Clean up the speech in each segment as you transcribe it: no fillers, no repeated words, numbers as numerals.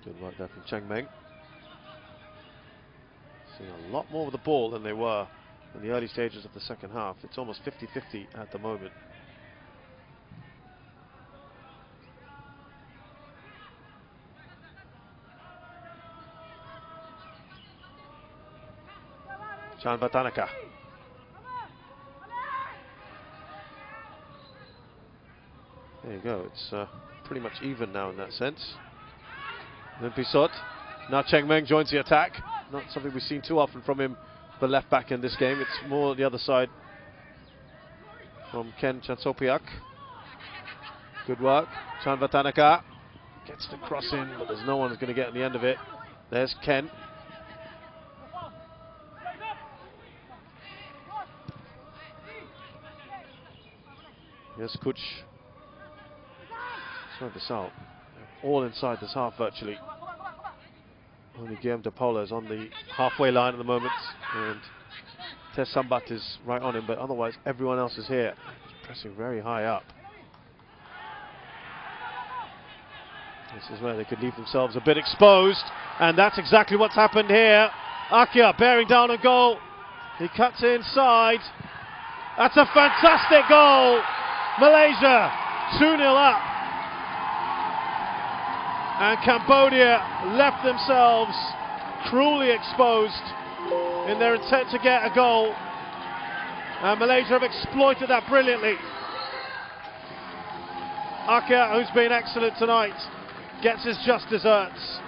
Good work there from Cheng Meng. Seeing a lot more of the ball than they were in the early stages of the second half. It's almost 50-50 at the moment. Chan Vatanaka. There you go, it's pretty much even now in that sense. Limpisot. Now Cheng Meng joins the attack. Not something we've seen too often from him, the left back in this game. It's more the other side from Ken Chansopiak. Good work. Chan Vatanaka gets the cross in, but there's no one who's going to get on the end of it. There's Ken. Here's Kuch. Sorry this out. All inside this half virtually. Only Guillaume de Paula is on the halfway line at the moment, and Tess Sambat is right on him, but otherwise everyone else is here. He's pressing very high up. This is where they could leave themselves a bit exposed, and that's exactly what's happened here. Akia bearing down on goal. He cuts inside. That's a fantastic goal. Malaysia 2-0 up. And Cambodia left themselves cruelly exposed in their intent to get a goal. And Malaysia have exploited that brilliantly. Akia, who's been excellent tonight, gets his just desserts.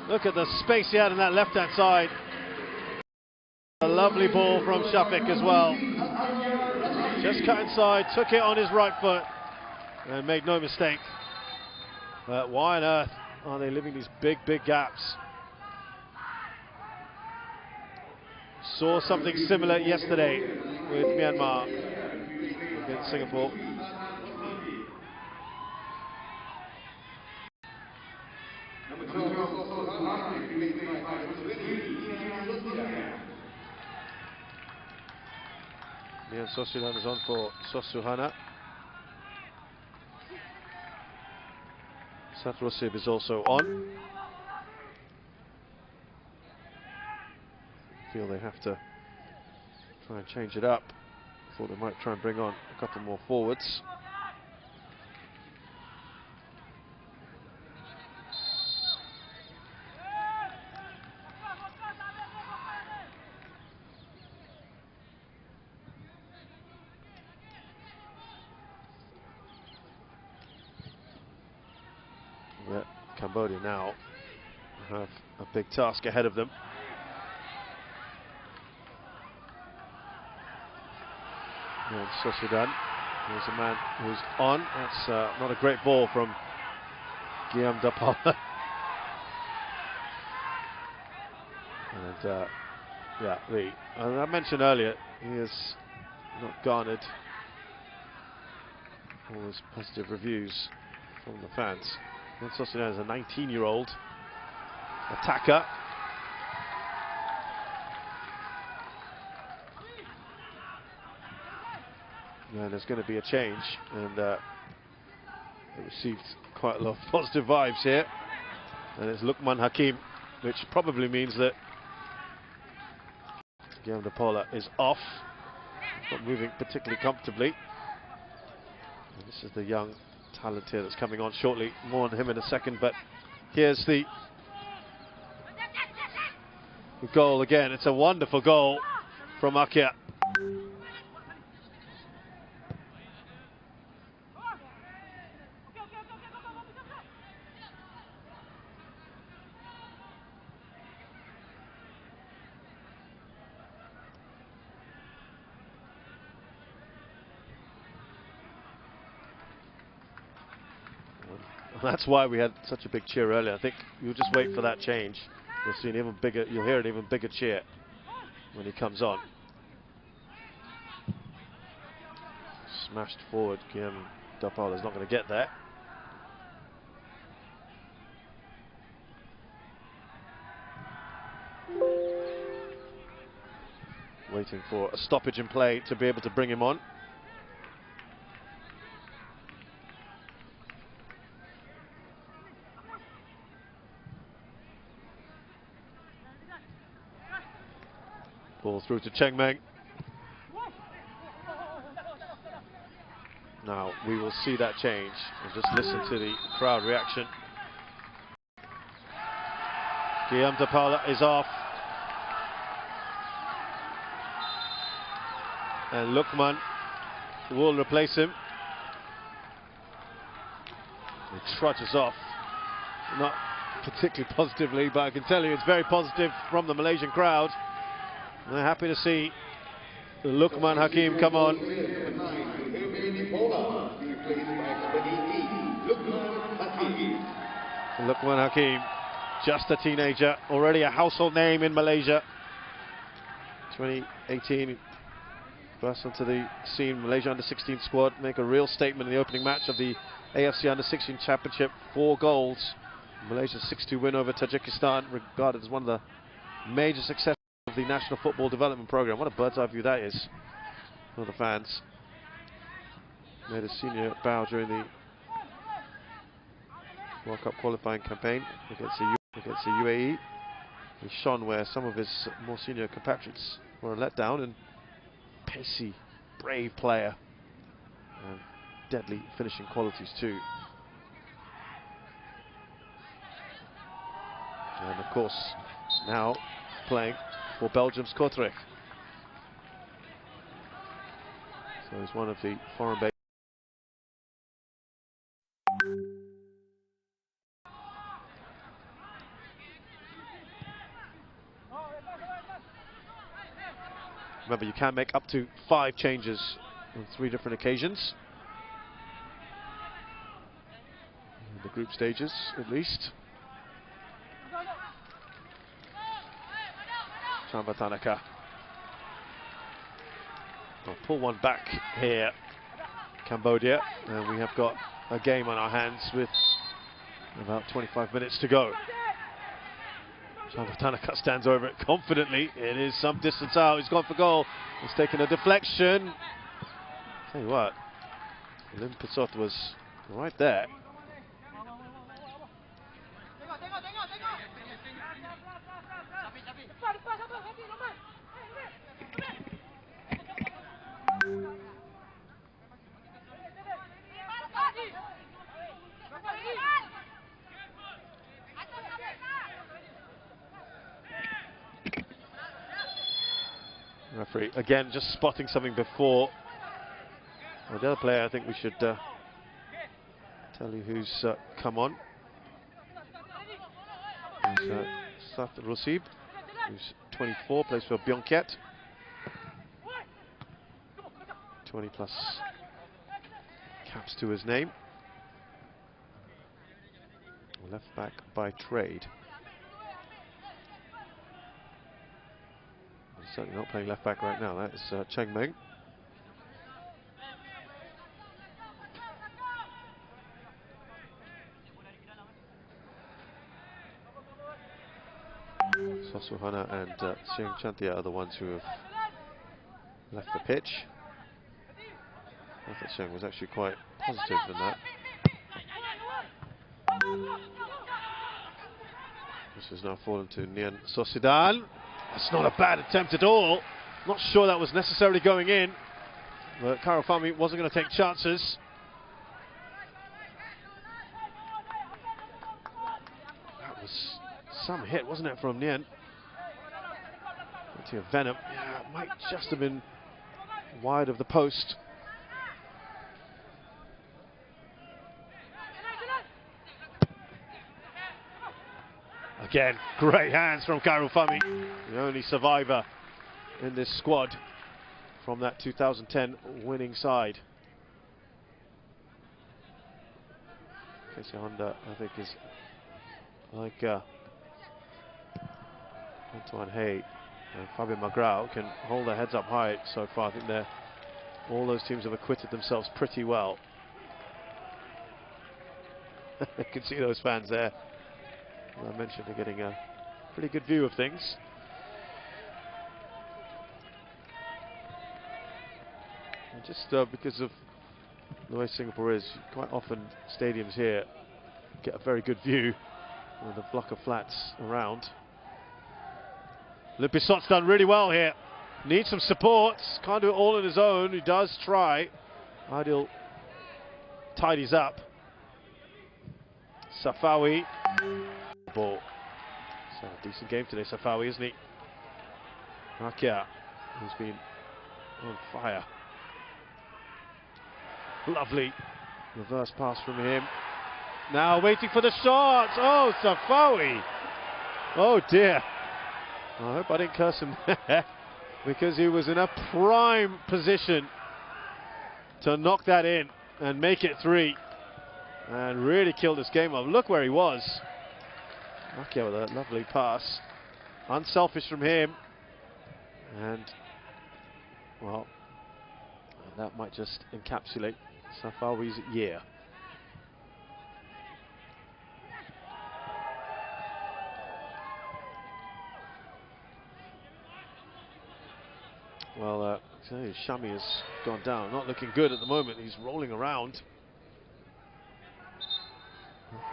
Look at the space he had in that left-hand side. A lovely ball from Shafiq as well. Just cut inside, took it on his right foot, and made no mistake. But why on earth are they leaving these big, big gaps? Saw something similar yesterday with Myanmar against Singapore. Mian Sosuhan is on for Sosuhana. Satrosib is also on. Feel they have to try and change it up. Thought they might try and bring on a couple more forwards. Cambodia now have a big task ahead of them. And Sosudan, there's a man who's on. That's not a great ball from Guillaume de Paula. And yeah, I mentioned earlier, he has not garnered all those positive reviews from the fans. And Sosudan is a 19-year-old attacker. And there's going to be a change, and it received quite a lot of positive vibes here. And it's Lukman Hakim, which probably means that Guillaume de Paula is off. Not moving particularly comfortably. And this is the young talent here that's coming on shortly. More on him in a second, but here's the goal again. It's a wonderful goal from Akia. That's why we had such a big cheer earlier. I think you'll just wait for that change. You'll see an even bigger, you'll hear an even bigger cheer when he comes on. Smashed forward, Guillaume de Paula is not going to get there. Waiting for a stoppage in play to be able to bring him on. Ball through to Cheng Meng. Now we will see that change and just listen to the crowd reaction. Guillaume de Paula is off. And Lukman will replace him. He trudges off. Not particularly positively, but I can tell you it's very positive from the Malaysian crowd. They're happy to see Lukman Hakim come on. Lukman Hakim, just a teenager, already a household name in Malaysia. 2018, burst onto the scene. Malaysia under-16 squad make a real statement in the opening match of the AFC Under-16 Championship. 4 goals. Malaysia's 6-2 win over Tajikistan, regarded as one of the major successes of the National Football Development Programme. What a bird's eye view that is for the fans. Made a senior bow during the World Cup qualifying campaign against the UAE. He shone where some of his more senior compatriots were let down, and pacey, brave player, and deadly finishing qualities too. And of course, now playing for Belgium's Kortrijk. So he's one of the foreign base. Remember, you can make up to 5 changes on 3 different occasions. In the group stages, at least. Chambatanaka. I'll pull one back here, Cambodia, and we have got a game on our hands with about 25 minutes to go. Chambatanaka stands over it confidently. It is some distance out. He's gone for goal. He's taken a deflection. Tell you what, Lim Pisot was right there. Referee again just spotting something before. Well, the other player, I think we should tell you who's come on. Sat Rusib, who's 24, plays for Byongket. 20 plus caps to his name. Left back by trade. He's certainly not playing left back right now. That is Cheng Meng. Sosuhana and Sieng Chantia are the ones who have left the pitch. I thought Sieng was actually quite positive in that. This has now fallen to Nian Sosidan. That's not a bad attempt at all. Not sure that was necessarily going in, but Karofami wasn't going to take chances. That was some hit, wasn't it, from Nian? Plenty of venom. Yeah, it might just have been wide of the post. Again, great hands from Karofami, the only survivor in this squad from that 2010 winning side. Casey Honda, I think, is like Antoine Hay and Fabien Magrao can hold their heads up high so far. I think all those teams have acquitted themselves pretty well. You can see those fans there. As I mentioned, they're getting a pretty good view of things. And just because of the way Singapore is, quite often stadiums here get a very good view with a block of flats around. Lim Pisot's done really well here. Needs some support. Can't do it all on his own. He does try. Adil tidies up. Safawi. Ball. So a decent game today, Safawi, isn't he? Akia, who's been on fire. Lovely reverse pass from him. Now waiting for the shot. Oh, Safawi. Oh dear. I hope I didn't curse him there, because he was in a prime position to knock that in and make it 3 and really kill this game off. Look where he was. Okay, with a lovely pass. Unselfish from him. And, well, that might just encapsulate Safawi's year. Well, Shami has gone down, not looking good at the moment. He's rolling around.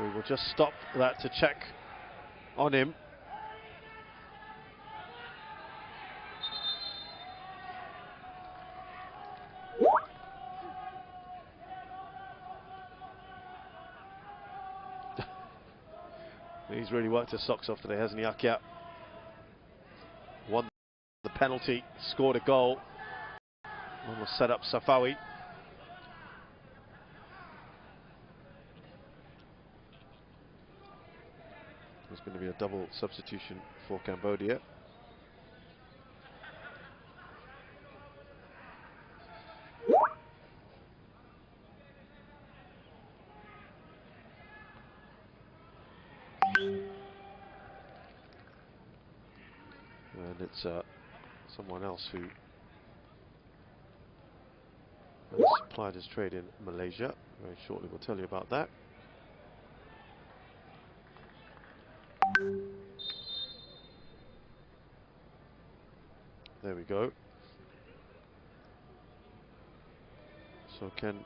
We will just stop that to check on him. He's really worked his socks off today, hasn't he, Akia? Won the penalty, scored a goal. Almost set up Safawi. There's going to be a double substitution for Cambodia. And it's someone else who has supplied his trade in Malaysia. Very shortly we'll tell you about that. There we go. So Ken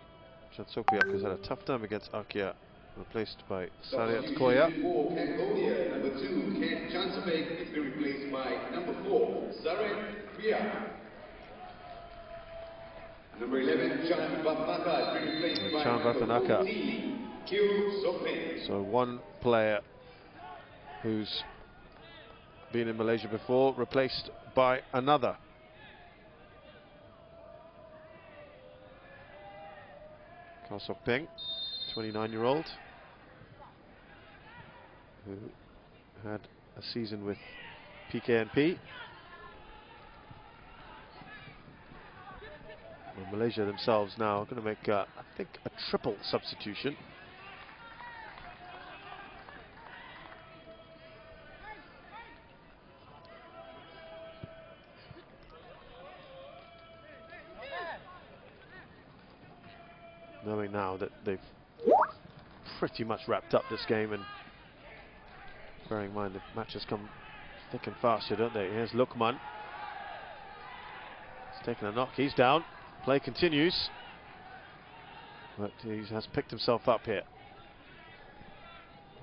Chatsopiak has had a tough time against Akia, replaced by Sariat Koya. For Cambodia, number 2, Ken Chatsopiak has been replaced by number 4, Sariat Koya. Number 11, Chan Vatanaka has been replaced by number 14, Kyu Sopin. So one player who's been in Malaysia before, replaced by another. Kyu Sopin, 29-year-old, who had a season with PKNP. Well, Malaysia themselves now are going to make, I think, a triple substitution. Knowing now that they've pretty much wrapped up this game, and bearing in mind the matches come thick and fast here, don't they? Here's Lukman. He's taken a knock, he's down. Play continues, but he has picked himself up here.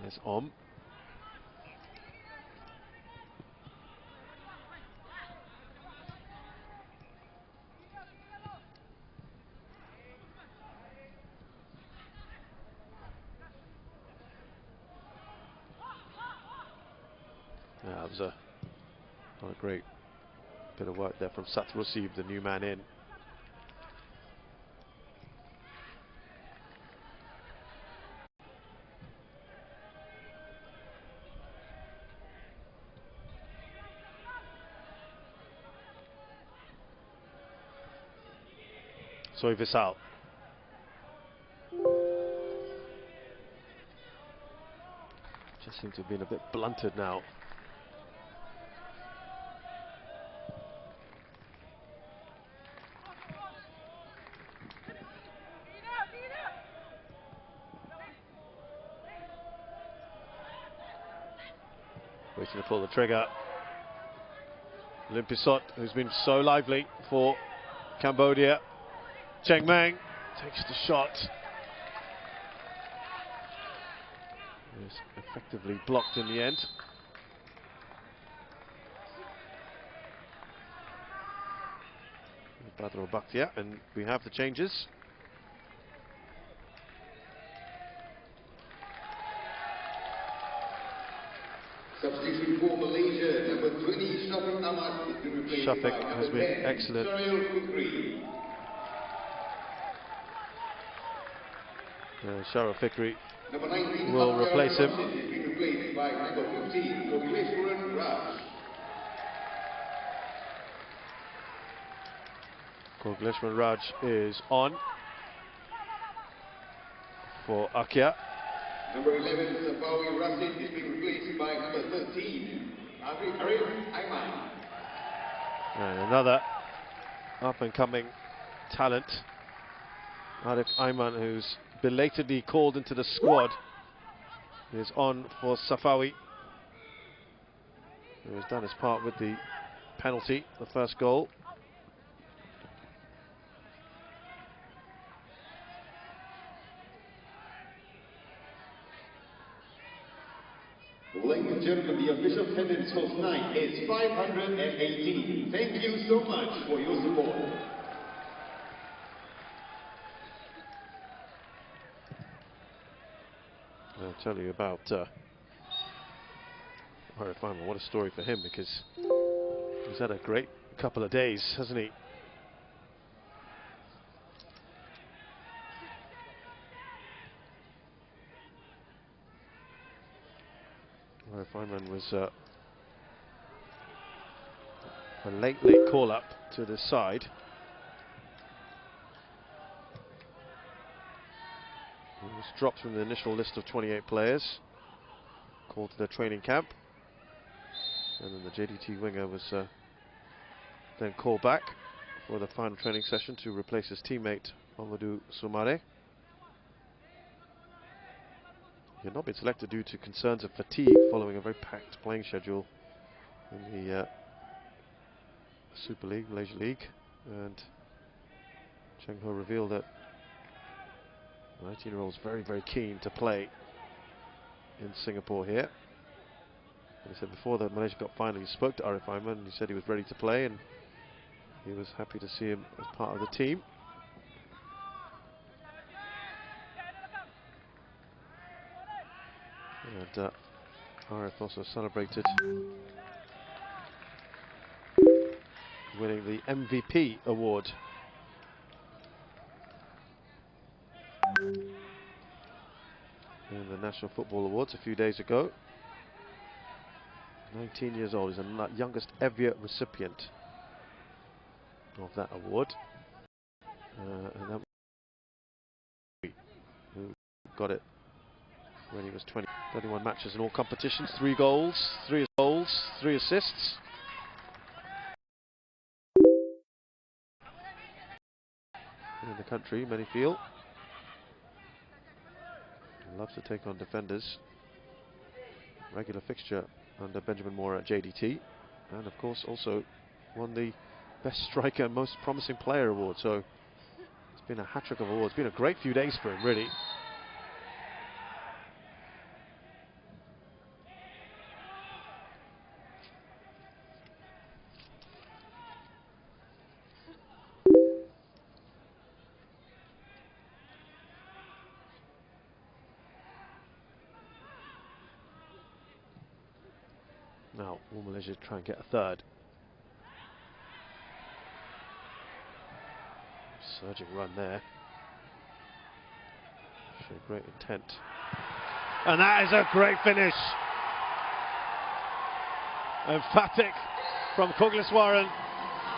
There's Om. Yeah, that was not a great bit of work there from Satrusib, the new man in. Soy Visal. Just seem to have been a bit blunted now. Waiting to pull the trigger. Limpisot, who's been so lively for Cambodia. Cheng Meng takes the shot. Is effectively blocked in the end. Badro Bakhtia, and we have the changes. Substitution for Malaysia, number 20, Shafiq Ahmad, has been replaced by Shafiq has number been 10, excellent. Sharaf Fikri Number 19, will replace him. Has been replaced by number 15, Kogleshwaran Raj. Kogleshwaran Raj is on for Akia. Number 11, Safawi Rashid, has been replaced by number 13, Arif Aiman. And another up-and-coming talent, Arif Aiman, who's belatedly called into the squad, is on for Safawi, who has done his part with the penalty, the first goal. Ladies and gentlemen, the official attendance for tonight is 518. Thank you so much for your support. I'll tell you about Arif Aiman. What a story for him, because he's had a great couple of days, hasn't he? Arif Aiman was a late call-up to the side. He was dropped from the initial list of 28 players, called to the training camp, and then the JDT winger was then called back for the final training session to replace his teammate Mamadou Soumare. He had not been selected due to concerns of fatigue following a very packed playing schedule in the Super League, Malaysia League, and Cheng Ho revealed that the 19-year-old is very keen to play in Singapore here. And he said before that Malaysia got final, he spoke to Arif Aiman and he said he was ready to play, and he was happy to see him as part of the team. And Arif also celebrated winning the MVP award. In the National Football Awards a few days ago. 19 years old, he's the youngest ever recipient of that award. And that who got it when he was 20. 31 matches in all competitions, 3 goals, 3 assists. In the country, many feel. He loves to take on defenders. Regular fixture under Benjamin Moore at JDT. And of course also won the Best Striker and Most Promising Player award. So it's been a hat-trick of awards. It's been a great few days for him, really. Now, will Malaysia try and get a third? Surging run there. Show great intent. And that is a great finish. Emphatic from Kogleshwaran.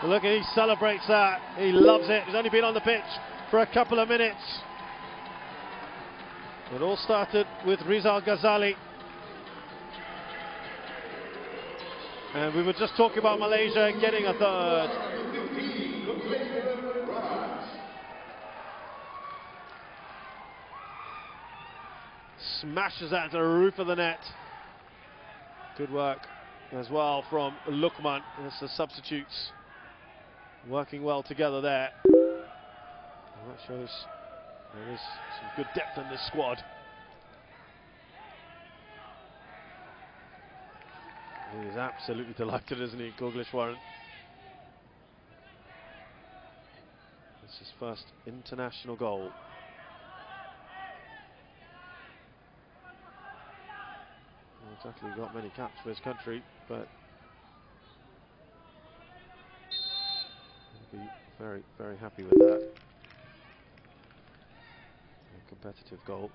Look, he celebrates that. He loves it. He's only been on the pitch for a couple of minutes. It all started with Rizal Ghazali. And we were just talking about Malaysia getting a third. Smashes that into the roof of the net. Good work as well from Lukman. It's the substitutes working well together there. And that shows there is some good depth in this squad. He is absolutely delighted, isn't he, Kogleshwaran? It's his first international goal. Not exactly got many caps for his country, but he'll be very, very happy with that. A competitive goal.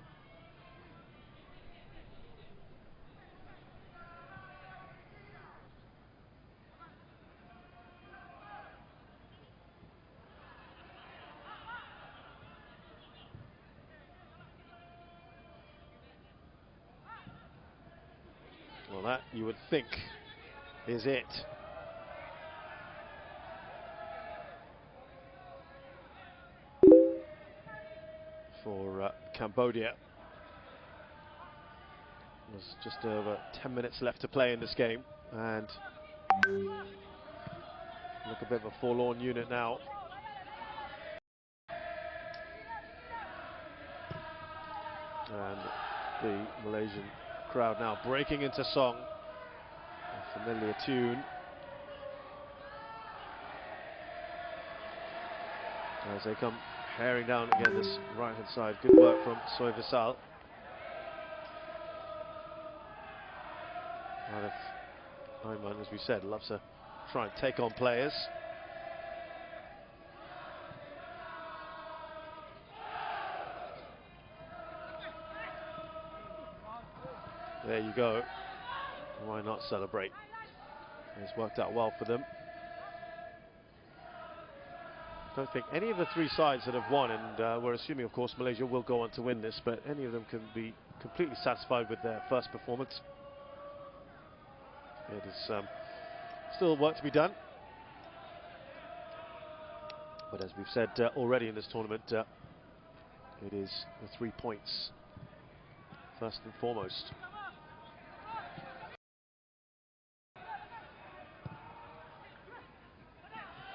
Well, that you would think is it. For Cambodia. There's just over 10 minutes left to play in this game, and look a bit of a forlorn unit now. And the Malaysian crowd now breaking into song, a familiar tune, as they come herring down again this right hand side. Good work from Soy Visal. Ayman, as we said, loves to try and take on players. There you go. Why not celebrate? It's worked out well for them. Don't think any of the three sides that have won, and we're assuming, of course, Malaysia will go on to win this, but any of them can be completely satisfied with their first performance. It is still work to be done, but as we've said already in this tournament, it is the 3 points first and foremost.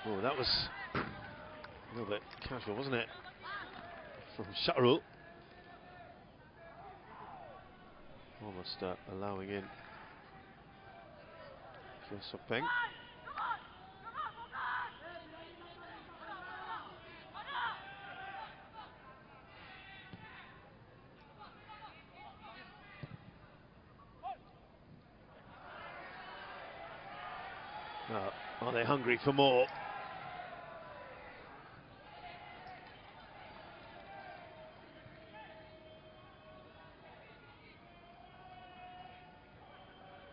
Oh, that was a little bit casual, wasn't it, from Shahrul? Almost allowing in Sopeng. Are they hungry for more?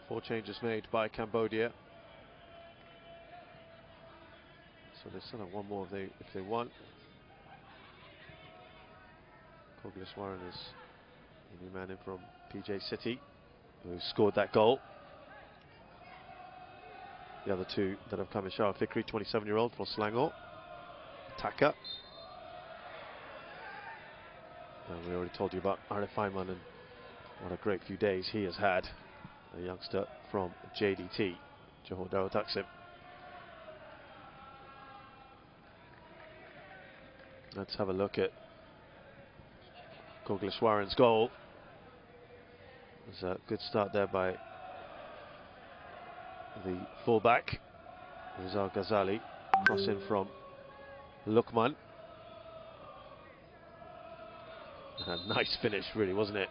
Four changes made by Cambodia, so they still have one more if they want. Kogleswaran is a new man in from PJ City, who scored that goal. The other two that have come in, Shah Fikri, 27-year-old from Selangor, Taka. And we already told you about Arif Ayman and what a great few days he has had. A youngster from JDT, Johor Darul Taksim. Let's have a look at Kogleswaran's goal. There's a good start there by the fullback, Rizal Ghazali. Cross in from Lukman. And a nice finish, really, wasn't it?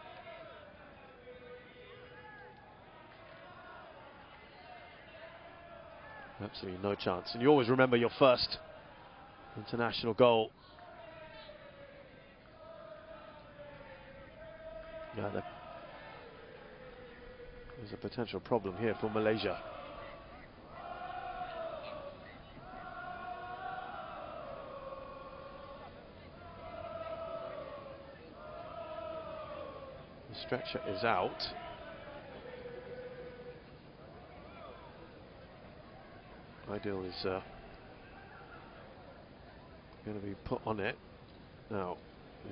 Absolutely no chance. And you always remember your first international goal. Yeah, there's a potential problem here for Malaysia. The stretcher is out. Ideal is going to be put on it. Now,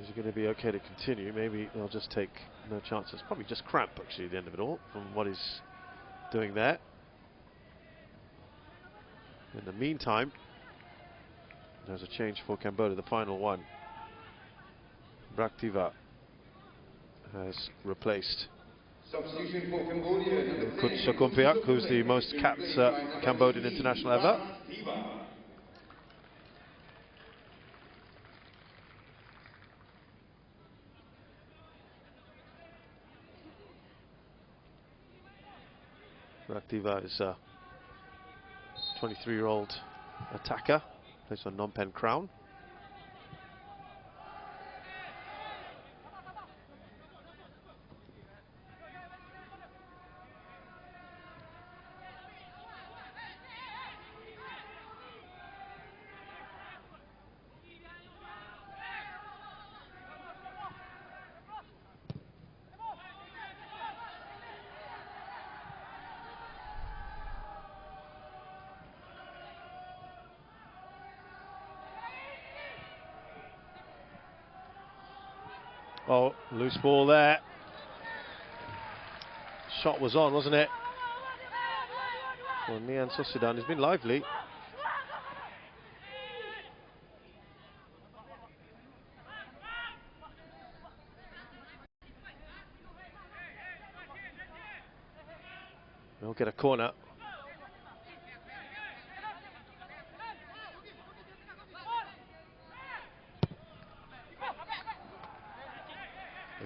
is it going to be okay to continue? Maybe they'll just take no chances. Probably just cramp, actually, at the end of it all, from what he's doing there. In the meantime, there's a change for Cambodia, the final one. Braktiva has replaced Substitution for Cambodia, number 10, Sukumpiak, who's the most capped Cambodian international ever. Raktiva is a 23-year-old attacker, plays for Phnom Penh Crown. Oh, loose ball there. Shot was on, wasn't it? Well, Nian Susudan has been lively. We'll get a corner.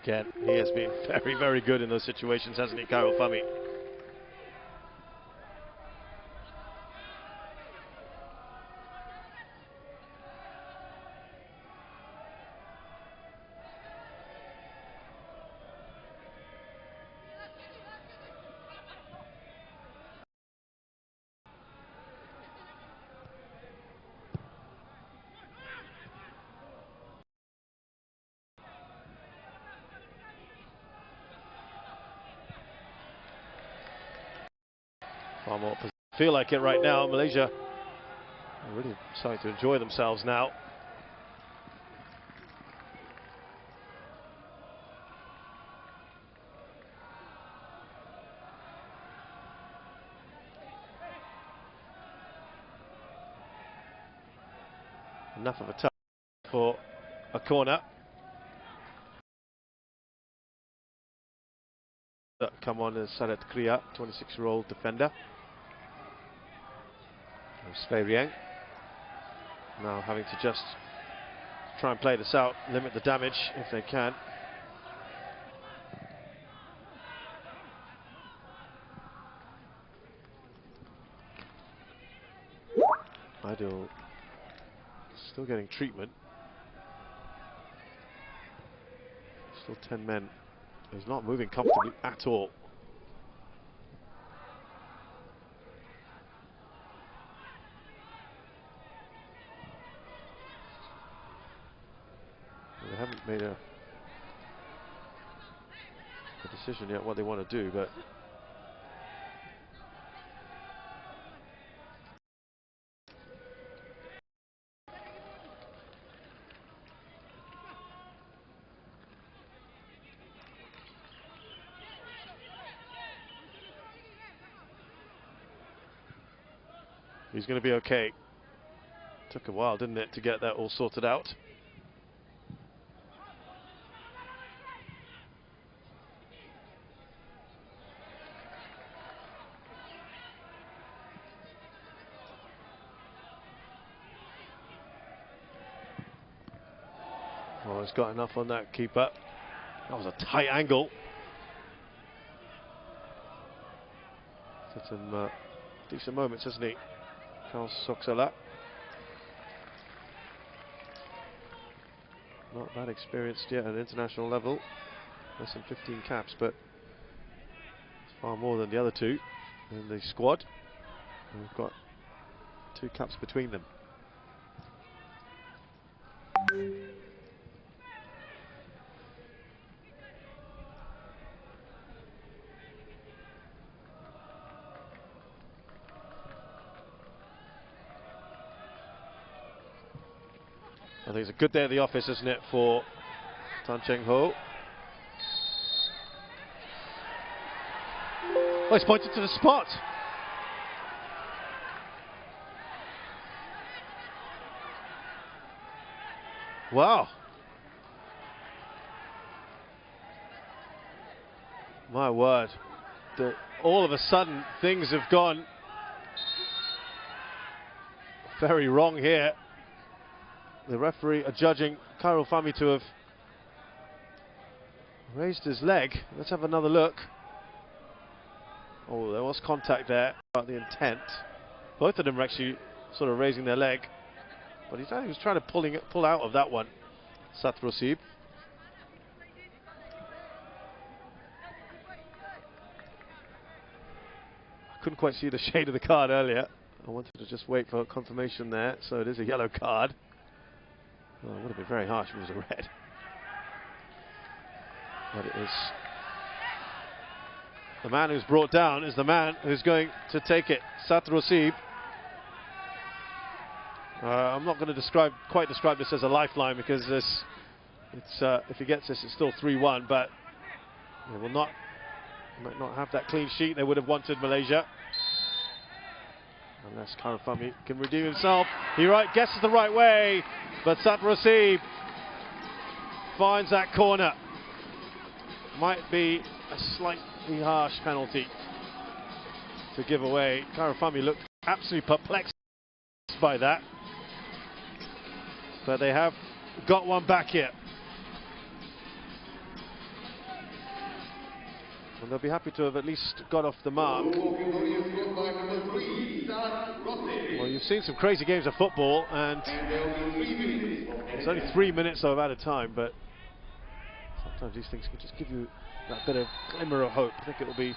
Again, he has been very, very good in those situations, hasn't he, Khairul Fahmy? Far more feel like it right now. Malaysia are really starting to enjoy themselves now. Enough of a touch for a corner. Come on, is Saret Kriya, 26-year-old defender. Sveriang now having to just try and play this out, limit the damage if they can. Idol still getting treatment. Still 10 men. He's not moving comfortably at all. They haven't made a decision yet what they want to do, but he's going to be okay. Took a while, didn't it, to get that all sorted out. Oh, he's got enough on that keeper. That was a tight angle. Had some decent moments, hasn't he, Charles Soxala? Not that experienced yet at an international level. Less than 15 caps, but far more than the other two in the squad. And we've got 2 caps between them. I think it's a good day at the office, isn't it, for Tan Cheng Ho? Oh, he's pointed to the spot. Wow. My word. All of a sudden, things have gone very wrong here. The referee adjudging Khairul Fahmy to have raised his leg. Let's have another look. Oh, there was contact there about the intent. Both of them were actually sort of raising their leg, but he was trying to pull out of that one. Satrosib. I couldn't quite see the shade of the card earlier. I wanted to just wait for confirmation there. So it is a yellow card. Oh, it would have been very harsh if it was a red. But it is. The man who's brought down is the man who's going to take it. Satrosib. I'm not going to quite describe this as a lifeline, because if he gets this, it's still 3-1. But they might not have that clean sheet they would have wanted, Malaysia. Unless Karafami can redeem himself. He guesses the right way, but Satrosib finds that corner. Might be a slightly harsh penalty to give away. Karafami looked absolutely perplexed by that. But they have got one back here. And they'll be happy to have at least got off the mark. Well, you've seen some crazy games of football, and it's only 3 minutes of added time, but sometimes these things can just give you that bit of glimmer of hope. I think it will be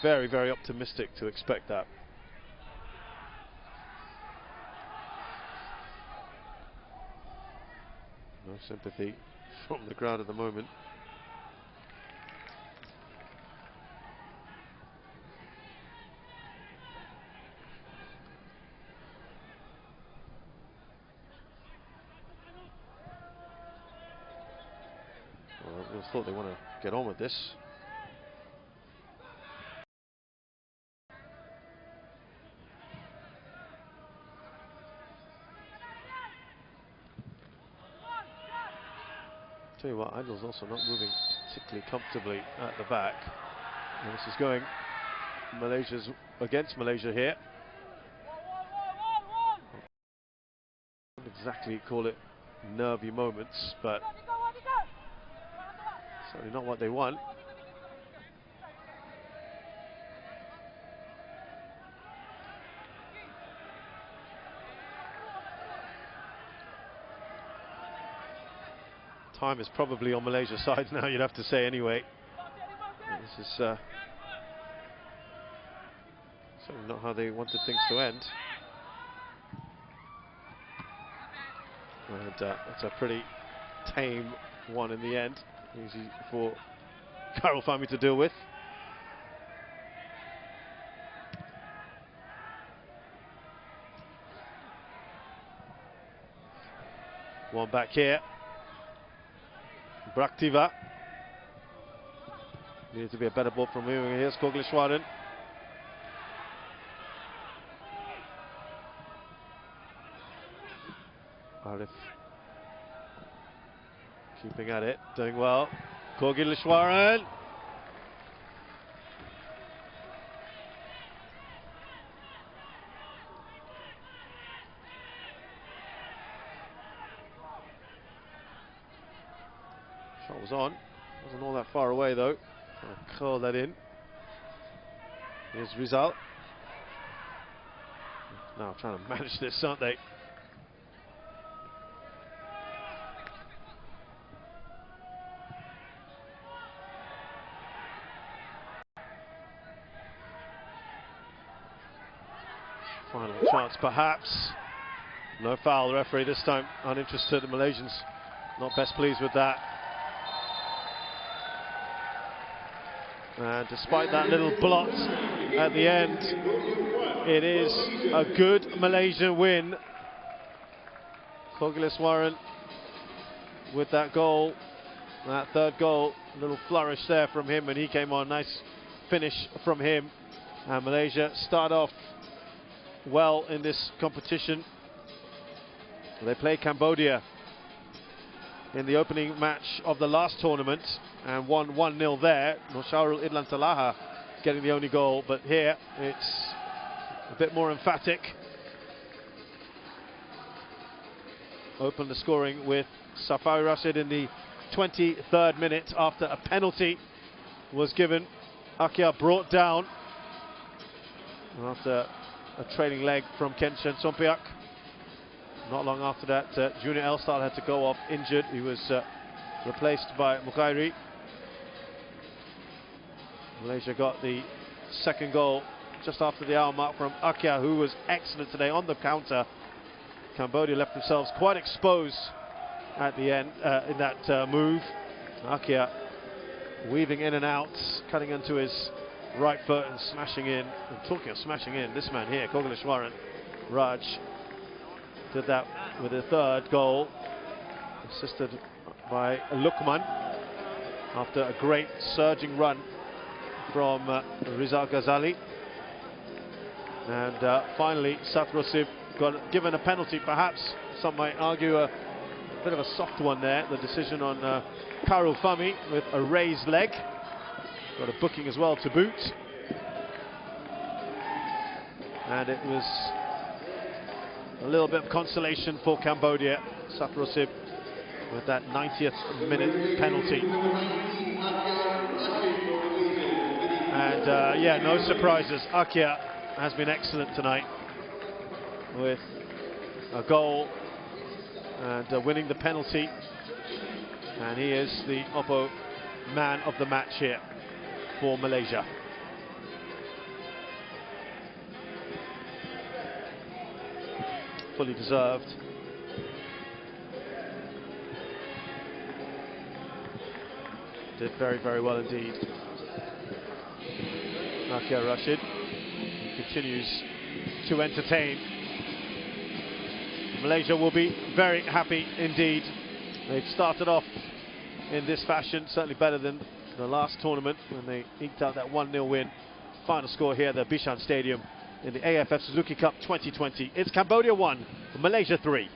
very, very optimistic to expect that. No sympathy from the crowd at the moment. Well, I thought they want to get on with this. Tell you what, Idol's also not moving particularly comfortably at the back. And this is going against Malaysia here. I wouldn't exactly call it nervy moments, but certainly not what they want. Time is probably on Malaysia's side now, you'd have to say, anyway. This is certainly not how they wanted things to end. And it's a pretty tame one in the end. Easy for Karafami to deal with. One back here. Braktiva. Needed to be a better ball from him. Here's Koglishwaran. Arif keeping at it, doing well. Koglishwaran. Shot was on. Wasn't all that far away though. Curl that in. Here's Rizal. Now trying to manage this, aren't they? Final chance perhaps. No foul, the referee this time uninterested. The Malaysians not best pleased with that. And despite that little blot at the end, it is a good Malaysian win. Koglishwaran with that goal, that third goal, a little flourish there from him, and he came on. Nice finish from him. And Malaysia start off well in this competition. They play Cambodia in the opening match of the last tournament and won 1-0 there. Noshaurul Idlan Talaha getting the only goal, but here it's a bit more emphatic. Opened the scoring with Safari Rashid in the 23rd minute after a penalty was given. Akia brought down after a trailing leg from Kenshin Sompiak. Not long after that, Junior Elstal had to go off injured. He was replaced by Mukairi. Malaysia got the second goal just after the hour mark from Akia, who was excellent today on the counter. Cambodia left themselves quite exposed at the end in that move. Akia weaving in and out, cutting into his right foot and smashing in. And talking of smashing in, this man here, Kogaleshwaran Raj, did that with a third goal, assisted by Lukman after a great surging run from Rizal Ghazali. And finally, Satrosib got given a penalty, perhaps some might argue a bit of a soft one there. The decision on Karul Fami with a raised leg. Got a booking as well to boot. And it was a little bit of consolation for Cambodia. Satrosib with that 90th minute penalty. And yeah, no surprises. Akia has been excellent tonight with a goal and winning the penalty. And he is the Oppo man of the match here for Malaysia. Fully deserved. Did very, very well indeed. Akia Rashid continues to entertain. Malaysia will be very happy indeed. They've started off in this fashion, certainly better than the last tournament when they eked out that 1-0 win. Final score here at the Bishan Stadium in the AFF Suzuki Cup 2020. It's Cambodia 1, Malaysia 3.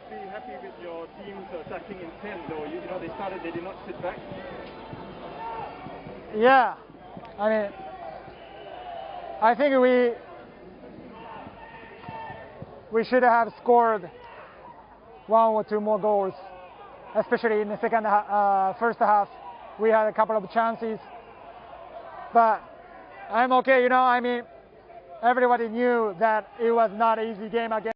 Be happy with your team's attacking intent, though. You know, they started, they did not sit back. Yeah, I mean, I think we should have scored 1 or 2 more goals, especially in the first half. We had a couple of chances, but I'm okay. You know, I mean, everybody knew that it was not an easy game again.